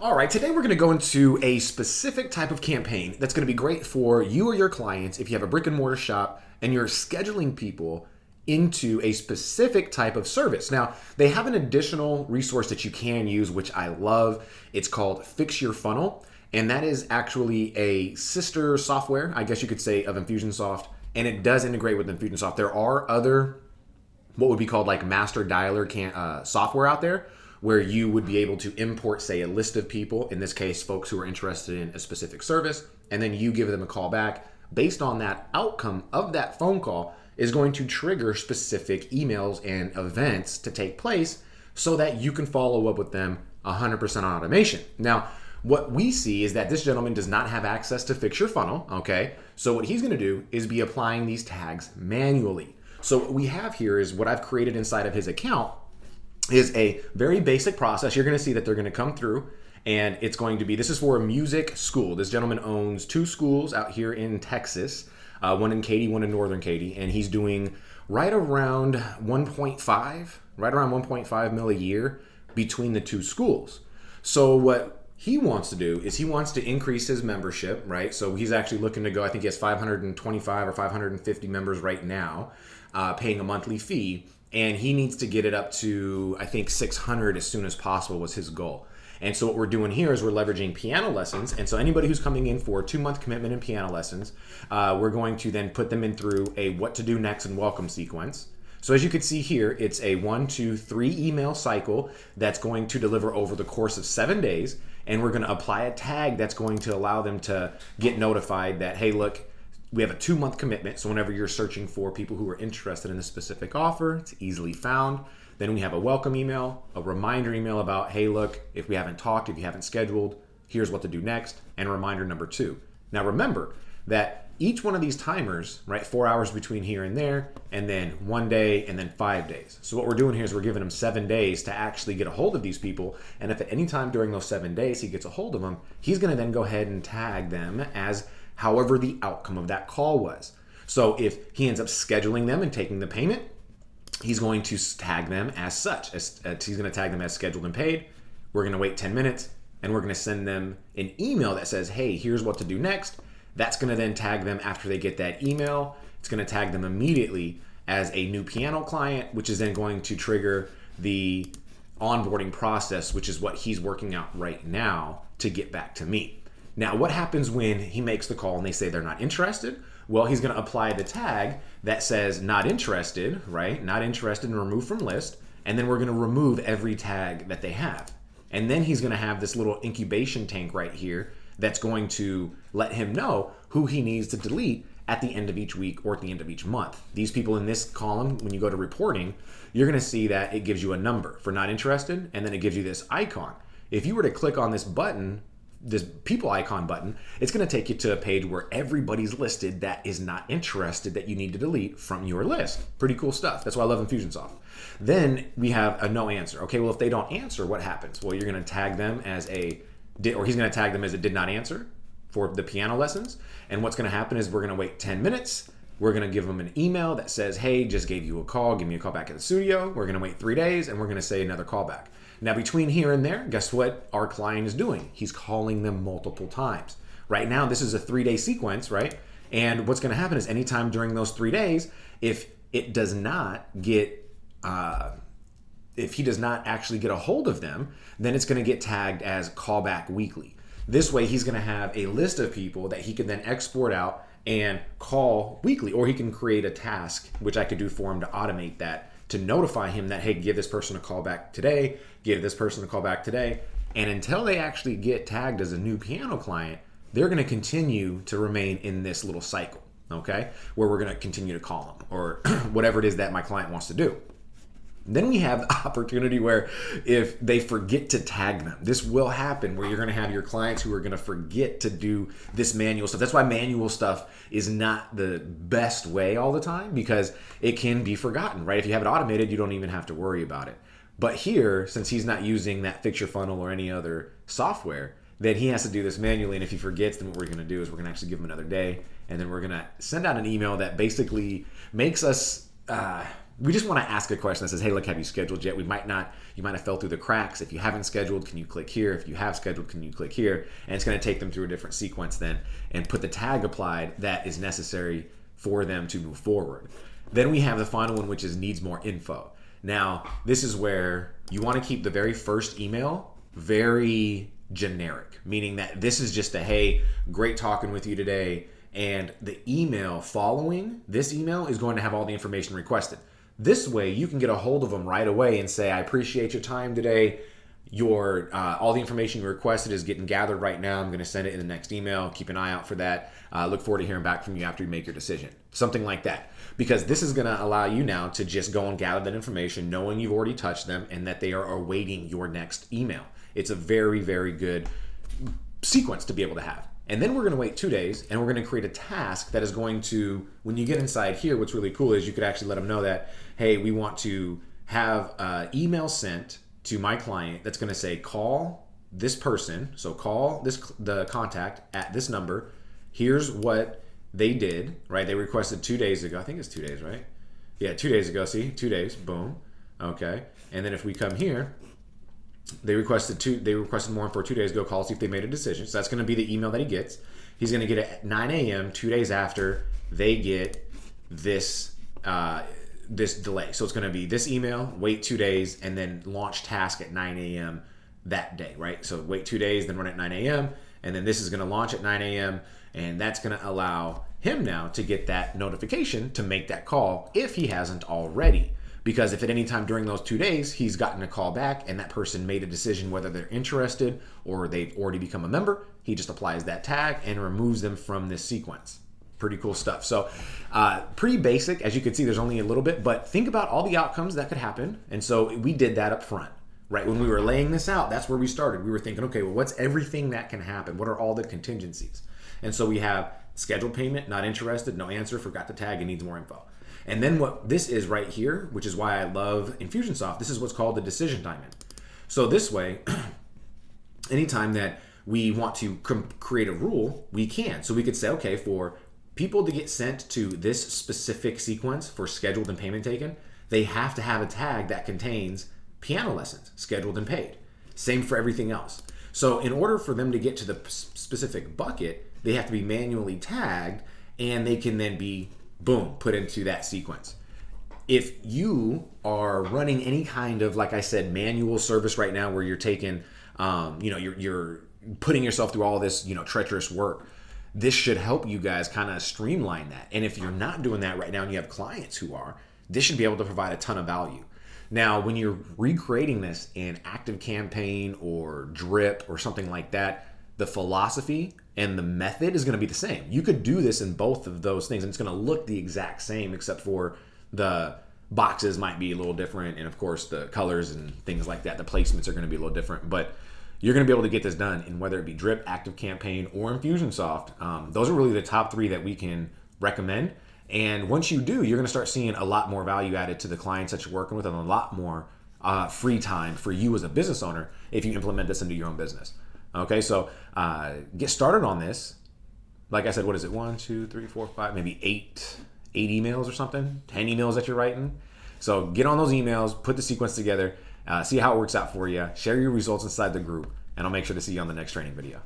All right, today we're going to go into a specific type of campaign that's going to be great for you or your clients if you have a brick and mortar shop and you're scheduling people into a specific type of service. Now, they have an additional resource that you can use, which I love. It's called Fix Your Funnel, and that is actually a sister software, I guess you could say, of Infusionsoft, and it does integrate with Infusionsoft. There are other, what would be called like master dialer software out there, where you would be able to import, say, a list of people, in this case, folks who are interested in a specific service, and then you give them a call back. Based on that outcome of that phone call is going to trigger specific emails and events to take place so that you can follow up with them 100% on automation. Now, what we see is that this gentleman does not have access to Fix Your Funnel, okay? So what he's gonna do is be applying these tags manually. So what we have here is what I've created inside of his account is a very basic process. You're gonna see that they're gonna come through and it's going to be, this is for a music school. This gentleman owns 2 schools out here in Texas, one in Katy, one in Northern Katy, and he's doing right around 1.5 mil a year between the 2 schools. So what he wants to do is he wants to increase his membership, right? So he's actually looking to go, I think he has 525 or 550 members right now, paying a monthly fee. And he needs to get it up to, I think, 600 as soon as possible was his goal. And so what we're doing here is we're leveraging piano lessons. And so anybody who's coming in for a 2-month commitment in piano lessons, we're going to then put them in through a what to do next and welcome sequence. So as you can see here, it's a 1, 2, 3 email cycle that's going to deliver over the course of 7 days. And we're going to apply a tag that's going to allow them to get notified that, hey, look, we have a 2-month commitment, so whenever you're searching for people who are interested in a specific offer, it's easily found. Then we have a welcome email, a reminder email about, hey, look, if we haven't talked, if you haven't scheduled, here's what to do next, and reminder number 2. Now remember that each one of these timers, right, 4 hours between here and there, and then 1 day, and then 5 days. So what we're doing here is we're giving them 7 days to actually get a hold of these people, and if at any time during those 7 days he gets a hold of them, he's gonna then go ahead and tag them as however the outcome of that call was. So if he ends up scheduling them and taking the payment, he's going to tag them as such. He's going to tag them as scheduled and paid. We're going to wait 10 minutes and we're going to send them an email that says, hey, here's what to do next. That's going to then tag them after they get that email. It's going to tag them immediately as a new piano client, which is then going to trigger the onboarding process, which is what he's working out right now to get back to me. Now, what happens when he makes the call and they say they're not interested? Well, he's going to apply the tag that says not interested, right? Not interested and remove from list. And then we're going to remove every tag that they have. And then he's going to have this little incubation tank right here that's going to let him know who he needs to delete at the end of each week or at the end of each month. These people in this column, when you go to reporting, you're going to see that it gives you a number for not interested, and then it gives you this icon. If you were to click on this button, this people icon button, it's going to take you to a page where everybody's listed that is not interested that you need to delete from your list. Pretty cool stuff. That's why I love Infusionsoft. Then we have a no answer. Okay, well, if they don't answer, what happens? Well, you're going to tag them as a did, or he's going to tag them as a did not answer for the piano lessons. And what's going to happen is we're going to wait 10 minutes. We're going to give them an email that says, hey, just gave you a call. Give me a call back at the studio. We're going to wait 3 days and we're going to say another call back. Now, between here and there, guess what our client is doing? He's calling them multiple times. Right now, this is a 3-day sequence, right? And what's going to happen is anytime during those 3 days, if it does not get, if he does not actually get a hold of them, then it's going to get tagged as callback weekly. This way, he's going to have a list of people that he can then export out and call weekly, or he can create a task, which I could do for him to automate that, to notify him that, hey, give this person a call back today, give this person a call back today. And until they actually get tagged as a new piano client, they're going to continue to remain in this little cycle, okay? Where we're going to continue to call them or whatever it is that my client wants to do. Then we have the opportunity where if they forget to tag them, this will happen where you're going to have your clients who are going to forget to do this manual stuff. That's why manual stuff is not the best way all the time, because it can be forgotten, right? If you have it automated, you don't even have to worry about it. But here, since he's not using that Fix Your Funnel or any other software, then he has to do this manually. And if he forgets, then what we're going to do is we're going to actually give him another day. And then we're going to send out an email that basically makes us we just want to ask a question that says, hey, look, have you scheduled yet? You might have fell through the cracks. If you haven't scheduled, can you click here? If you have scheduled, can you click here? And it's going to take them through a different sequence then and put the tag applied that is necessary for them to move forward. Then we have the final one, which is needs more info. Now, this is where you want to keep the very first email very generic, meaning that this is just a, hey, great talking with you today. And the email following this email is going to have all the information requested. This way, you can get a hold of them right away and say, I appreciate your time today. Your all the information you requested is getting gathered right now. I'm going to send it in the next email. Keep an eye out for that. Look forward to hearing back from you after you make your decision. Something like that. Because this is going to allow you now to just go and gather that information, knowing you've already touched them and that they are awaiting your next email. It's a very, very good sequence to be able to have. And then we're going to wait 2 days and we're going to create a task that is going to, when you get inside here, what's really cool is you could actually let them know that, hey, we want to have an email sent to my client that's going to say, call this person. So call the contact at this number. Here's what they did, right? They requested 2 days ago. I think it's 2 days, right? Yeah, 2 days ago. See, 2 days. Boom. Okay. And then if we come here, they requested more info 2 days ago. Call, see if they made a decision. So that's going to be the email that he gets. He's going to get it at 9 a.m. 2 days after they get this this delay. So it's going to be this email, wait 2 days, and then launch task at 9 a.m. that day, right? So wait 2 days, then run at 9 a.m. And then this is going to launch at 9 a.m. And that's going to allow him now to get that notification to make that call if he hasn't already. Because if at any time during those 2 days he's gotten a call back and that person made a decision whether they're interested or they've already become a member, he just applies that tag and removes them from this sequence. Pretty cool stuff. So pretty basic. As you can see, there's only a little bit, but think about all the outcomes that could happen. And so we did that up front, right? When we were laying this out, that's where we started. We were thinking, okay, well, what's everything that can happen? What are all the contingencies? And so we have scheduled payment, not interested, no answer, forgot to tag, and needs more info. And then what this is right here, which is why I love Infusionsoft, this is what's called the decision diamond. So this way, anytime that we want to create a rule, we can. So we could say, okay, for people to get sent to this specific sequence for scheduled and payment taken, they have to have a tag that contains piano lessons, scheduled and paid. Same for everything else. So in order for them to get to the specific bucket, they have to be manually tagged and they can then be, boom, put into that sequence. If you are running any kind of, like I said, manual service right now where you're taking, you're putting yourself through all this, treacherous work, this should help you guys kind of streamline that. And if you're not doing that right now and you have clients who are, this should be able to provide a ton of value. Now, when you're recreating this in ActiveCampaign or Drip or something like that, the philosophy and the method is going to be the same. You could do this in both of those things and it's going to look the exact same, except for the boxes might be a little different. And of course the colors and things like that, the placements are going to be a little different, but you're going to be able to get this done in whether it be Drip, ActiveCampaign, or Infusionsoft. Those are really the top three that we can recommend. And once you do, you're going to start seeing a lot more value added to the clients that you're working with and a lot more free time for you as a business owner if you implement this into your own business. Okay, so get started on this. Like I said, what is it? 1, 2, 3, 4, 5, maybe 8 emails or something, 10 emails that you're writing. So get on those emails, put the sequence together, see how it works out for you, share your results inside the group, and I'll make sure to see you on the next training video.